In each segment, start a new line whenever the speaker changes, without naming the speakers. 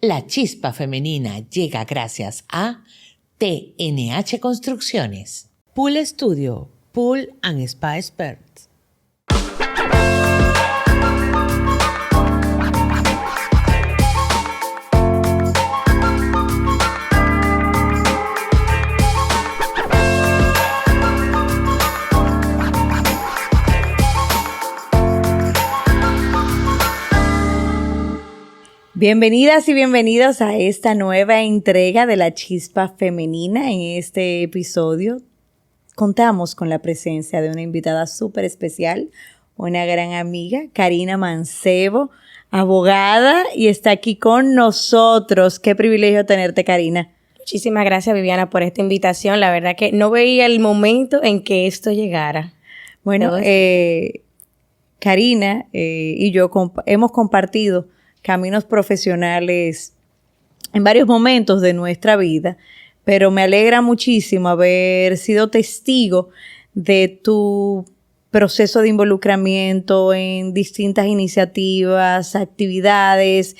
La Chispa Femenina llega gracias a TNH Construcciones, Pool Studio, Pool and Spa Experts.
Bienvenidas y bienvenidos a esta nueva entrega de La Chispa Femenina. En este episodio contamos con la presencia de una invitada súper especial, una gran amiga, Karina Mancebo, abogada, y está aquí con nosotros. Qué privilegio tenerte, Karina.
Muchísimas gracias, Viviana, por esta invitación. La verdad que no veía el momento en que esto llegara.
Bueno, Karina y yo hemos compartido caminos profesionales en varios momentos de nuestra vida, pero me alegra muchísimo haber sido testigo de tu proceso de involucramiento en distintas iniciativas, actividades,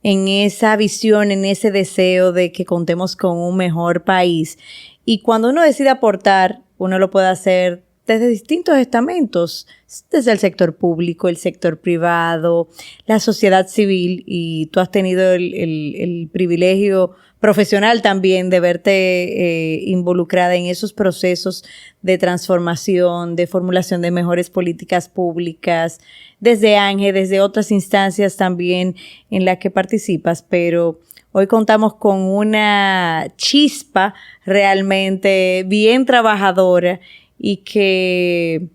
en esa visión, en ese deseo de que contemos con un mejor país. Y cuando uno decide aportar, uno lo puede hacer desde distintos estamentos, desde el sector público, el sector privado, la sociedad civil, y tú has tenido el privilegio profesional también de verte involucrada en esos procesos de transformación, de formulación de mejores políticas públicas, desde ANGE, desde otras instancias también en las que participas, pero hoy contamos con una chispa realmente bien trabajadora y que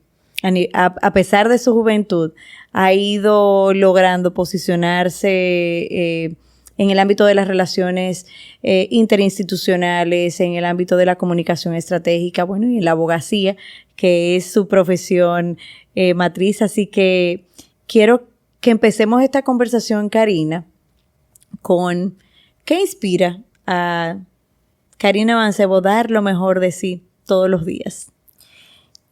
a pesar de su juventud ha ido logrando posicionarse en el ámbito de las relaciones interinstitucionales, en el ámbito de la comunicación estratégica, bueno, y en la abogacía, que es su profesión matriz. Así que quiero que empecemos esta conversación, Karina, con ¿qué inspira a Karina Mancebo dar lo mejor de sí todos los días?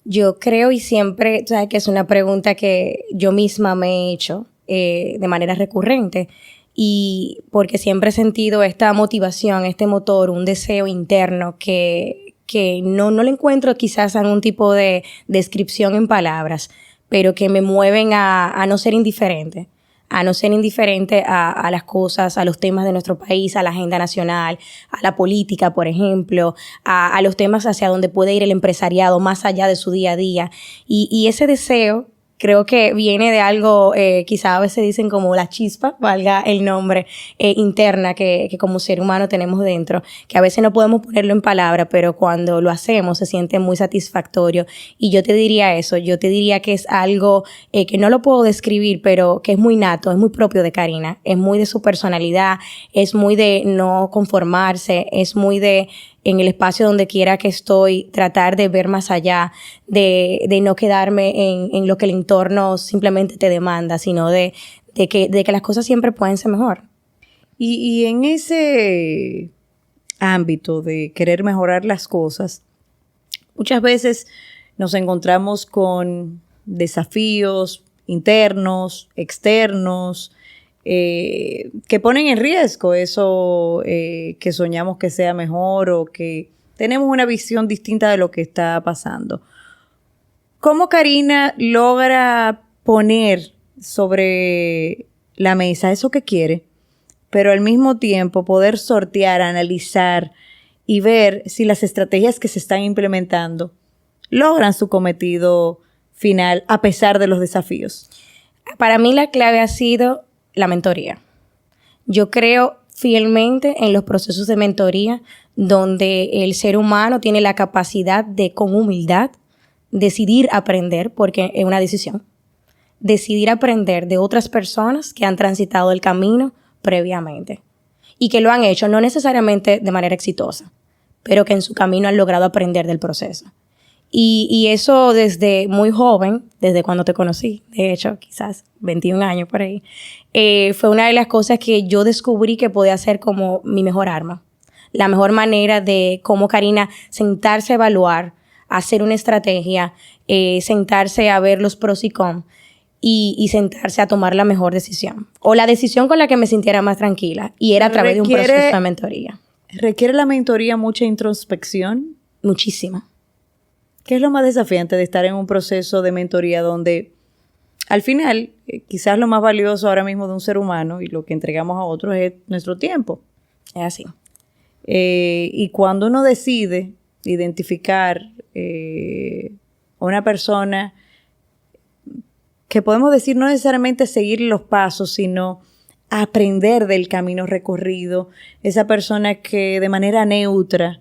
Yo creo, y siempre, sabes que es una pregunta que yo misma me he hecho de manera recurrente, y porque siempre he sentido esta motivación, este motor, un deseo interno que no le encuentro quizás algún tipo de descripción en palabras, pero que me mueven a no ser indiferente. A no ser indiferente a las cosas, a los temas de nuestro país, a la agenda nacional, a la política, por ejemplo, a los temas hacia donde puede ir el empresariado más allá de su día a día. Y ese deseo creo que viene de algo, quizá a veces dicen como la chispa, valga el nombre, interna que como ser humano tenemos dentro, que a veces no podemos ponerlo en palabras, pero cuando lo hacemos se siente muy satisfactorio. Y yo te diría eso, yo te diría que es algo que no lo puedo describir, pero que es muy nato, es muy propio de Karina, es muy de su personalidad, es muy de no conformarse, es muy de, en el espacio donde quiera que estoy, tratar de ver más allá, de no quedarme en lo que el entorno simplemente te demanda, sino de que las cosas siempre pueden ser mejor.
Y en ese ámbito de querer mejorar las cosas, muchas veces nos encontramos con desafíos internos, externos, que ponen en riesgo eso que soñamos que sea mejor o que tenemos una visión distinta de lo que está pasando. ¿Cómo Karina logra poner sobre la mesa eso que quiere, pero al mismo tiempo poder sortear, analizar y ver si las estrategias que se están implementando logran su cometido final a pesar de los desafíos?
Para mí la clave ha sido la mentoría. Yo creo fielmente en los procesos de mentoría donde el ser humano tiene la capacidad de, con humildad, decidir aprender, porque es una decisión, decidir aprender de otras personas que han transitado el camino previamente y que lo han hecho no necesariamente de manera exitosa, pero que en su camino han logrado aprender del proceso. Y eso desde muy joven, desde cuando te conocí, de hecho, quizás 21 años por ahí, fue una de las cosas que yo descubrí que podía ser como mi mejor arma. La mejor manera de cómo Karina sentarse a evaluar, hacer una estrategia, sentarse a ver los pros y cons, y sentarse a tomar la mejor decisión. O la decisión con la que me sintiera más tranquila. Y era a través de un proceso de mentoría.
¿Requiere la mentoría mucha introspección?
Muchísima.
¿Qué es lo más desafiante de estar en un proceso de mentoría donde al final quizás lo más valioso ahora mismo de un ser humano y lo que entregamos a otros es nuestro tiempo?
Es así.
Y cuando uno decide identificar a una persona que podemos decir no necesariamente seguir los pasos, sino aprender del camino recorrido, esa persona que de manera neutra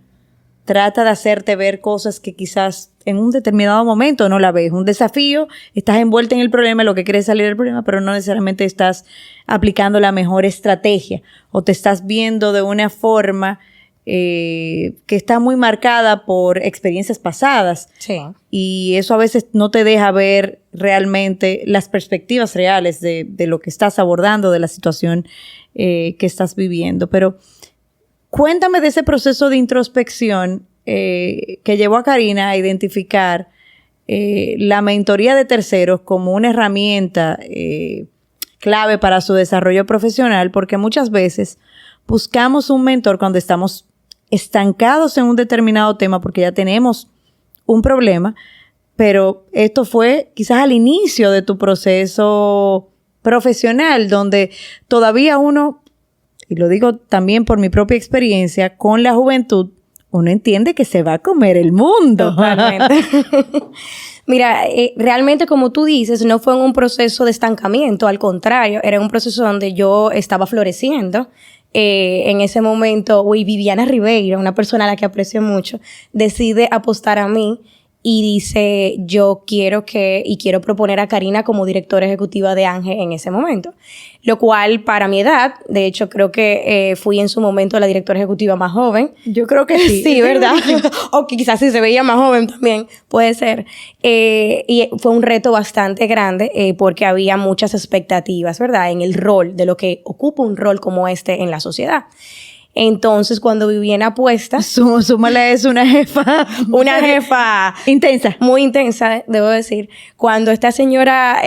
trata de hacerte ver cosas que quizás en un determinado momento no la ves. Un desafío, estás envuelta en el problema, lo que quieres salir del problema, pero no necesariamente estás aplicando la mejor estrategia o te estás viendo de una forma que está muy marcada por experiencias pasadas.
Sí.
Y eso a veces no te deja ver realmente las perspectivas reales de lo que estás abordando, de la situación que estás viviendo. Pero cuéntame de ese proceso de introspección que llevó a Karina a identificar la mentoría de terceros como una herramienta clave para su desarrollo profesional, porque muchas veces buscamos un mentor cuando estamos estancados en un determinado tema porque ya tenemos un problema, pero esto fue quizás al inicio de tu proceso profesional, donde todavía uno, y lo digo también por mi propia experiencia, con la juventud, uno entiende que se va a comer el mundo.
Totalmente. Mira, realmente como tú dices, no fue un proceso de estancamiento, al contrario, era un proceso donde yo estaba floreciendo. En ese momento, Viviana Ribeiro, una persona a la que aprecio mucho, decide apostar a mí y dice, yo quiero proponer a Karina como directora ejecutiva de Ángel en ese momento. Lo cual, para mi edad, de hecho, creo que fui en su momento la directora ejecutiva más joven.
Yo creo que sí.
Sí, ¿verdad? O quizás si se veía más joven también, puede ser. Y fue un reto bastante grande porque había muchas expectativas, ¿verdad? En el rol, de lo que ocupa un rol como este en la sociedad. Entonces, cuando Viviana apuesta...
Súmale es una jefa.
Una jefa...
intensa.
Muy intensa, debo decir. Cuando esta señora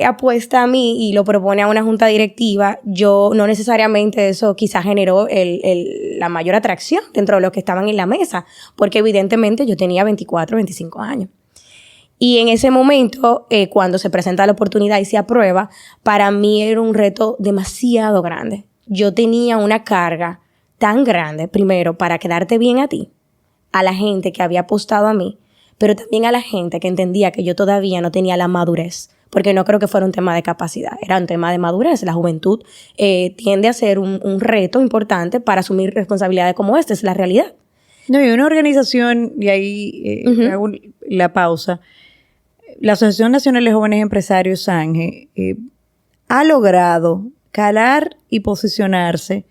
apuesta a mí y lo propone a una junta directiva, yo no necesariamente eso quizás generó la mayor atracción dentro de los que estaban en la mesa, porque evidentemente yo tenía 24, 25 años. Y en ese momento, cuando se presenta la oportunidad y se aprueba, para mí era un reto demasiado grande. Yo tenía una carga tan grande, primero, para quedarte bien a ti, a la gente que había apostado a mí, pero también a la gente que entendía que yo todavía no tenía la madurez, porque no creo que fuera un tema de capacidad, era un tema de madurez. La juventud tiende a ser un reto importante para asumir responsabilidades como esta, es la realidad.
No, y una organización, y ahí hago la pausa, la Asociación Nacional de Jóvenes Empresarios, ANGE, ha logrado calar y posicionarse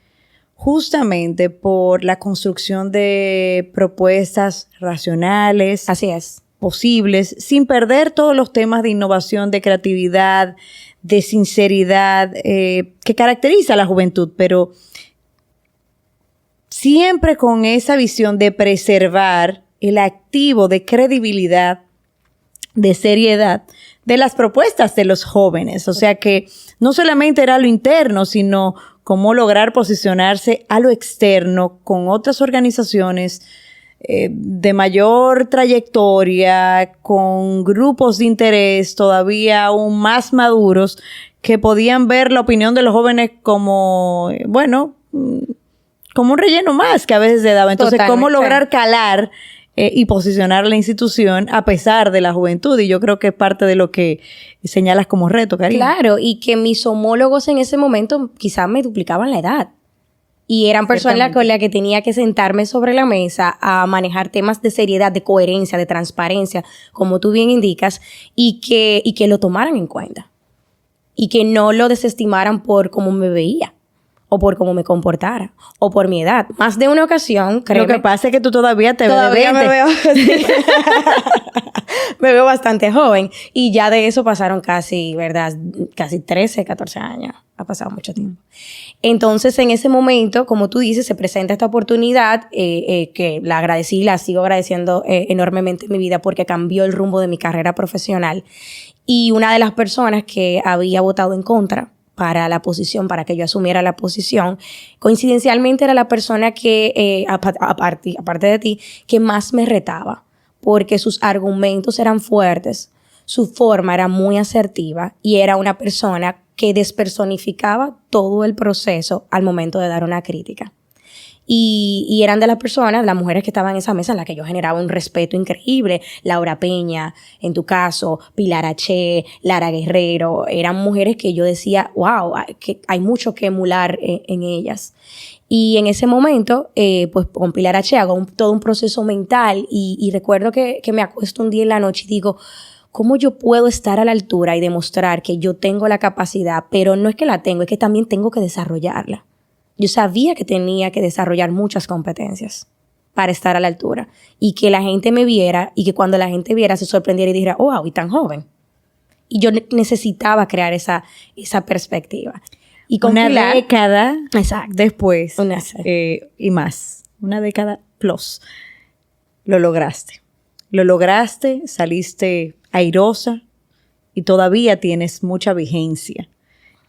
justamente por la construcción de propuestas racionales.
Así es.
Posibles, sin perder todos los temas de innovación, de creatividad, de sinceridad, que caracteriza a la juventud, pero siempre con esa visión de preservar el activo de credibilidad, de seriedad, de las propuestas de los jóvenes. O sea que no solamente era lo interno, sino cómo lograr posicionarse a lo externo con otras organizaciones de mayor trayectoria, con grupos de interés todavía aún más maduros, que podían ver la opinión de los jóvenes como, bueno, como un relleno más que a veces se daba. Entonces,
Totalmente.
¿cómo lograr calar y posicionar la institución a pesar de la juventud? Y yo creo que es parte de lo que señalas como reto, Karina.
Claro, y que mis homólogos en ese momento quizás me duplicaban la edad. Y eran personas con las que tenía que sentarme sobre la mesa a manejar temas de seriedad, de coherencia, de transparencia, como tú bien indicas, y que lo tomaran en cuenta. Y que no lo desestimaran por cómo me veía, o por cómo me comportara, o por mi edad. Más de una ocasión, créeme.
Lo que pasa es que tú todavía te ves de 20.
Me veo, sí. Me veo bastante joven. Y ya de eso pasaron casi, ¿verdad? Casi 13, 14 años. Ha pasado mucho tiempo. Entonces, en ese momento, como tú dices, se presenta esta oportunidad que la agradecí y la sigo agradeciendo enormemente en mi vida porque cambió el rumbo de mi carrera profesional. Y una de las personas que había votado en contra para la posición, para que yo asumiera la posición, coincidencialmente era la persona que, aparte de ti, que más me retaba, porque sus argumentos eran fuertes, su forma era muy asertiva y era una persona que despersonificaba todo el proceso al momento de dar una crítica. Y eran de las personas, las mujeres que estaban en esa mesa, en la que yo generaba un respeto increíble. Laura Peña, en tu caso, Pilar H., Lara Guerrero. Eran mujeres que yo decía, wow, que hay mucho que emular en ellas. Y en ese momento, pues con Pilar H. hago todo un proceso mental y recuerdo que me acuesto un día en la noche y digo, ¿cómo yo puedo estar a la altura y demostrar que yo tengo la capacidad? Pero no es que la tengo, es que también tengo que desarrollarla. Yo sabía que tenía que desarrollar muchas competencias para estar a la altura y que la gente me viera y que cuando la gente viera se sorprendiera y dijera, oh, wow, y tan joven. Y yo necesitaba crear esa perspectiva. Y con
una
Pilar,
década
exacto,
después y más, una década plus, lo lograste. Lo lograste, saliste airosa y todavía tienes mucha vigencia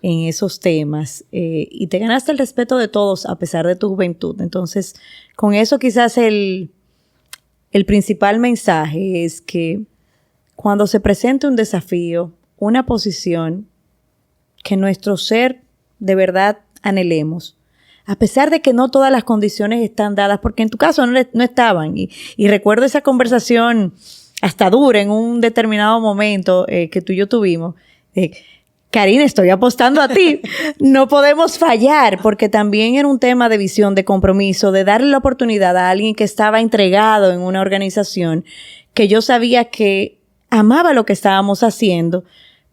en esos temas y te ganaste el respeto de todos a pesar de tu juventud. Entonces, con eso quizás el principal mensaje es que cuando se presente un desafío, una posición que nuestro ser de verdad anhelemos, a pesar de que no todas las condiciones están dadas, porque en tu caso no estaban. Y recuerdo esa conversación hasta dura en un determinado momento que tú y yo tuvimos. Karina, estoy apostando a ti. No podemos fallar, porque también era un tema de visión, de compromiso, de darle la oportunidad a alguien que estaba entregado en una organización, que yo sabía que amaba lo que estábamos haciendo,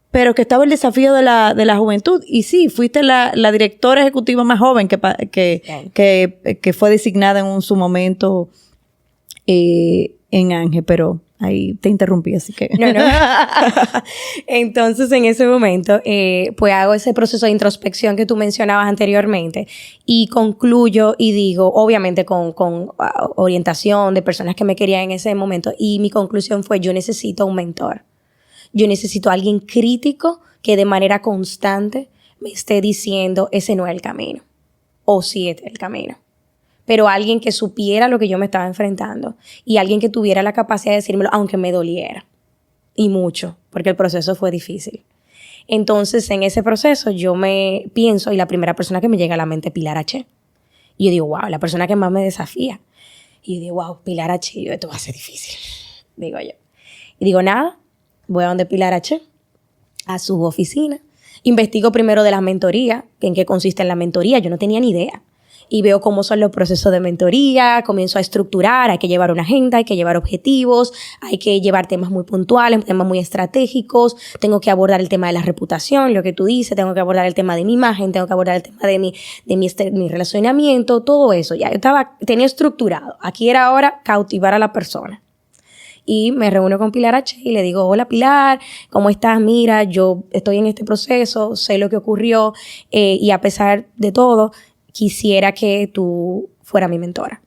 pero que estaba el desafío de la juventud. Y sí, fuiste la directora ejecutiva más joven que fue designada en su momento en Ángel, pero ahí te interrumpí, así que...
No. Entonces, en ese momento, pues hago ese proceso de introspección que tú mencionabas anteriormente y concluyo y digo, obviamente con orientación de personas que me querían en ese momento, y mi conclusión fue, yo necesito un mentor. Yo necesito a alguien crítico que de manera constante me esté diciendo, ese no es el camino. O sí es el camino. Pero alguien que supiera lo que yo me estaba enfrentando y alguien que tuviera la capacidad de decírmelo, aunque me doliera. Y mucho, porque el proceso fue difícil. Entonces, en ese proceso yo me pienso, y la primera persona que me llega a la mente es Pilar H. Y yo digo, wow, la persona que más me desafía. Y yo digo, wow, Pilar H, esto va a ser difícil, digo yo. Y digo, nada, voy a donde Pilar H, a su oficina. Investigo primero de la mentoría, en qué consiste la mentoría. Yo no tenía ni idea. Y veo cómo son los procesos de mentoría, comienzo a estructurar, hay que llevar una agenda, hay que llevar objetivos, hay que llevar temas muy puntuales, temas muy estratégicos, tengo que abordar el tema de la reputación, lo que tú dices, tengo que abordar el tema de mi imagen, tengo que abordar el tema de mi relacionamiento, todo eso. Ya yo tenía estructurado. Aquí era ahora cautivar a la persona. Y me reúno con Pilar H. y le digo, hola Pilar, ¿cómo estás? Mira, yo estoy en este proceso, sé lo que ocurrió y a pesar de todo, quisiera que tú fueras mi mentora.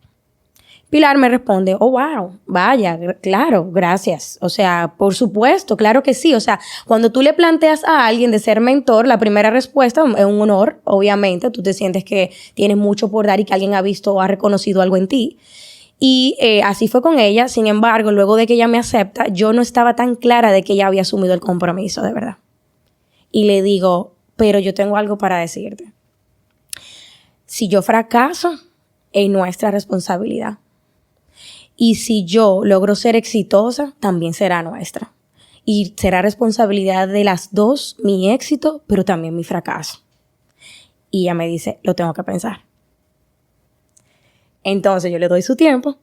Pilar me responde, oh, wow, vaya, claro, gracias. O sea, por supuesto, claro que sí. O sea, cuando tú le planteas a alguien de ser mentor, la primera respuesta es un honor, obviamente. Tú te sientes que tienes mucho por dar y que alguien ha visto o ha reconocido algo en ti. Y así fue con ella. Sin embargo, luego de que ella me acepta, yo no estaba tan clara de que ella había asumido el compromiso, de verdad. Y le digo, pero yo tengo algo para decirte. Si yo fracaso, es nuestra responsabilidad. Y si yo logro ser exitosa, también será nuestra. Y será responsabilidad de las dos, mi éxito, pero también mi fracaso. Y ella me dice, lo tengo que pensar. Entonces yo le doy su tiempo,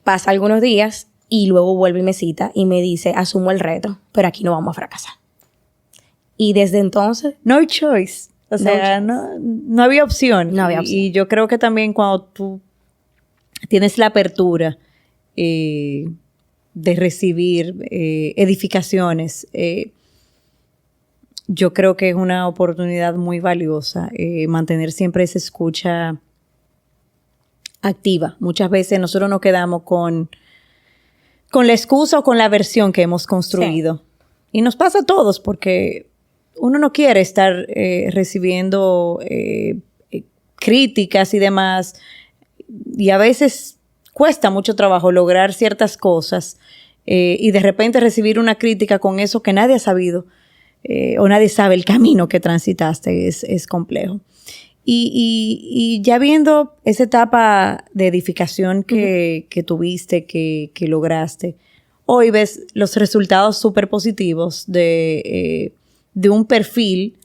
pasa algunos días y luego vuelve y me cita y me dice, asumo el reto, pero aquí no vamos a fracasar. Y desde entonces...
No choice. O sea, no había opción.
No había opción.
Y yo creo que también cuando tú tienes la apertura de recibir edificaciones, yo creo que es una oportunidad muy valiosa mantener siempre esa escucha activa. Muchas veces nosotros nos quedamos con la excusa o con la versión que hemos construido. Sí. y nos pasa a todos porque uno no quiere estar recibiendo críticas y demás, y a veces cuesta mucho trabajo lograr ciertas cosas y de repente recibir una crítica con eso que nadie ha sabido o nadie sabe el camino que transitaste es complejo. Y ya viendo esa etapa de edificación que tuviste, que lograste, hoy ves los resultados súper positivos de un perfil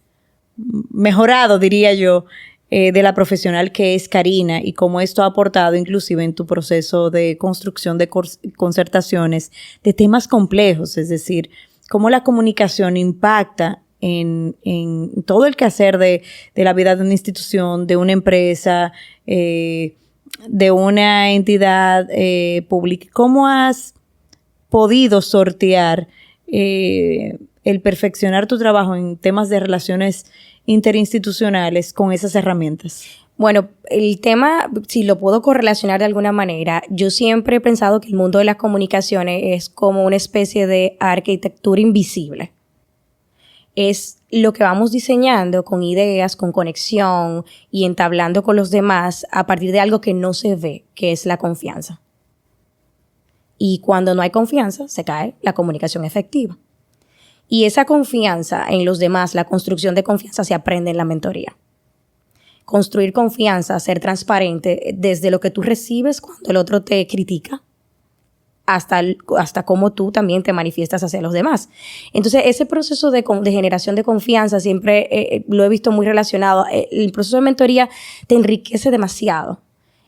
mejorado, diría yo, de la profesional que es Karina y cómo esto ha aportado inclusive en tu proceso de construcción de concertaciones de temas complejos, es decir, cómo la comunicación impacta en todo el quehacer de la vida de una institución, de una empresa, de una entidad pública. ¿Cómo has podido sortear el perfeccionar tu trabajo en temas de relaciones interinstitucionales con esas herramientas?
Bueno, el tema, si lo puedo correlacionar de alguna manera, yo siempre he pensado que el mundo de las comunicaciones es como una especie de arquitectura invisible. Es lo que vamos diseñando con ideas, con conexión y entablando con los demás a partir de algo que no se ve, que es la confianza. Y cuando no hay confianza, se cae la comunicación efectiva. Y esa confianza en los demás, la construcción de confianza se aprende en la mentoría. Construir confianza, ser transparente desde lo que tú recibes cuando el otro te critica hasta cómo tú también te manifiestas hacia los demás. Entonces, ese proceso de generación de confianza siempre lo he visto muy relacionado. El proceso de mentoría te enriquece demasiado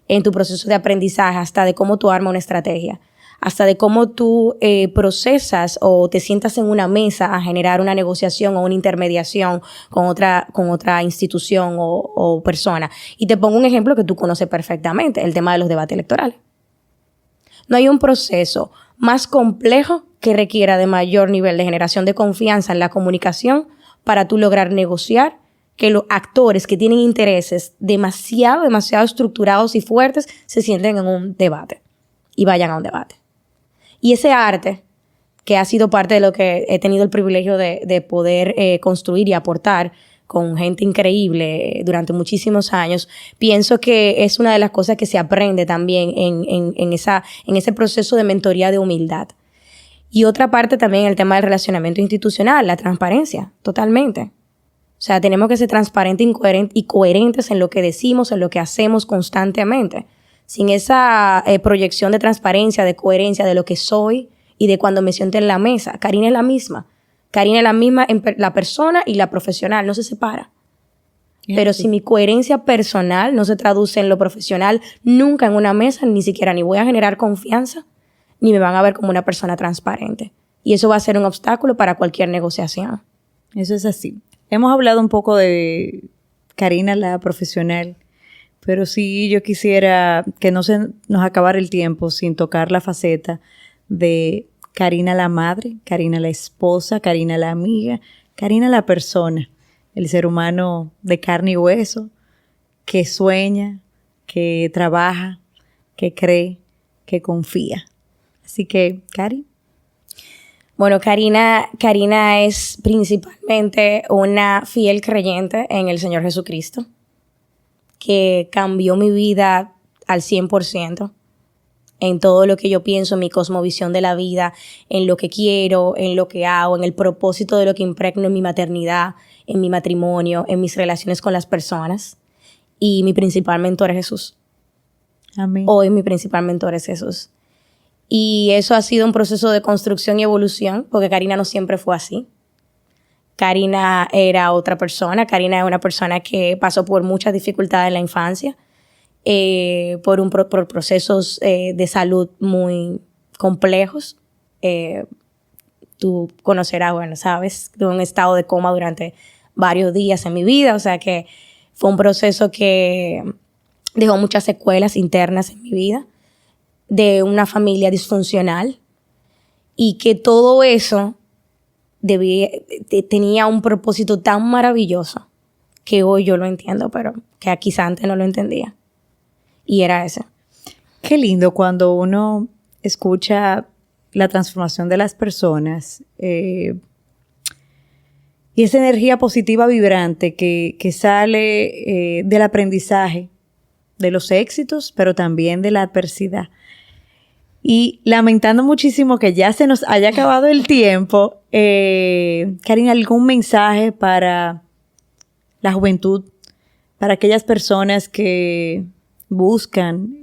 en tu proceso de aprendizaje, hasta de cómo tú armas una estrategia, hasta de cómo tú procesas o te sientas en una mesa a generar una negociación o una intermediación con otra institución o persona. Y te pongo un ejemplo que tú conoces perfectamente, el tema de los debates electorales. No hay un proceso más complejo que requiera de mayor nivel de generación de confianza en la comunicación para tú lograr negociar que los actores que tienen intereses demasiado estructurados y fuertes se sienten en un debate y vayan a un debate. Y ese arte, que ha sido parte de lo que he tenido el privilegio de poder construir y aportar con gente increíble durante muchísimos años, pienso que es una de las cosas que se aprende también en ese proceso de mentoría de humildad. Y otra parte también el tema del relacionamiento institucional, la transparencia, totalmente. O sea, tenemos que ser transparentes y coherentes en lo que decimos, en lo que hacemos constantemente. Sin esa proyección de transparencia, de coherencia de lo que soy y de cuando me siento en la mesa, Karina es la misma. Karina es la misma en la persona y la profesional, no se separa. Pero si mi coherencia personal no se traduce en lo profesional, nunca en una mesa, ni siquiera ni voy a generar confianza, ni me van a ver como una persona transparente. Y eso va a ser un obstáculo para cualquier negociación.
Eso es así. Hemos hablado un poco de Karina, la profesional, pero sí yo quisiera que no se nos acabara el tiempo sin tocar la faceta de Karina la madre, Karina la esposa, Karina la amiga, Karina la persona, el ser humano de carne y hueso, que sueña, que trabaja, que cree, que confía. Así que, Cari.
Bueno, Karina es principalmente una fiel creyente en el Señor Jesucristo, que cambió mi vida al 100%. En todo lo que yo pienso, en mi cosmovisión de la vida, en lo que quiero, en lo que hago, en el propósito de lo que impregno en mi maternidad, en mi matrimonio, en mis relaciones con las personas. Y mi principal mentor es Jesús.
Amén.
Hoy mi principal mentor es Jesús. Y eso ha sido un proceso de construcción y evolución, porque Karina no siempre fue así. Karina era otra persona. Karina es una persona que pasó por muchas dificultades en la infancia. Por procesos de salud muy complejos. Tú conocerás, bueno, sabes, de un estado de coma durante varios días en mi vida, o sea que fue un proceso que dejó muchas secuelas internas en mi vida, de una familia disfuncional, y que todo eso tenía un propósito tan maravilloso que hoy yo lo entiendo, pero que quizá antes no lo entendía. Y era eso.
Qué lindo cuando uno escucha la transformación de las personas y esa energía positiva vibrante que sale del aprendizaje, de los éxitos, pero también de la adversidad. Y lamentando muchísimo que ya se nos haya acabado el tiempo, Karina, ¿algún mensaje para la juventud, para aquellas personas que buscan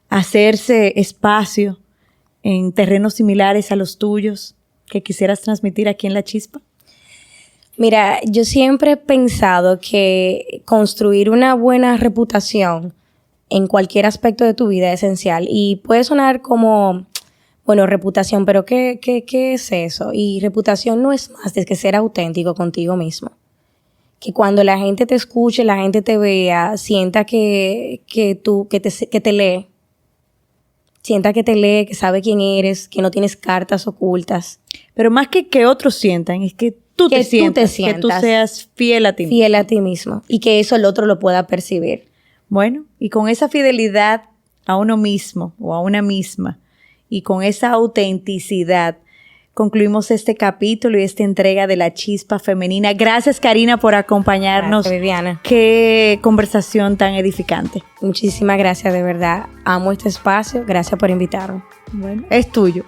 hacerse espacio en terrenos similares a los tuyos, que quisieras transmitir aquí en La Chispa?
Mira, yo siempre he pensado que construir una buena reputación en cualquier aspecto de tu vida es esencial. Y puede sonar como, bueno, reputación, pero ¿qué es eso? Y reputación no es más de que ser auténtico contigo mismo. Que cuando la gente te escuche, la gente te vea, sienta que te lee. Sienta que te lee, que sabe quién eres, que no tienes cartas ocultas.
Pero más que otros sientan, es que tú te sientas, que tú seas fiel a ti mismo.
Fiel a ti mismo. Y que eso el otro lo pueda percibir.
Bueno, y con esa fidelidad a uno mismo o a una misma y con esa autenticidad concluimos este capítulo y esta entrega de La Chispa Femenina. Gracias, Karina, por acompañarnos.
Gracias, Viviana.
Qué conversación tan edificante.
Muchísimas gracias, de verdad. Amo este espacio. Gracias por invitarme.
Bueno, es tuyo.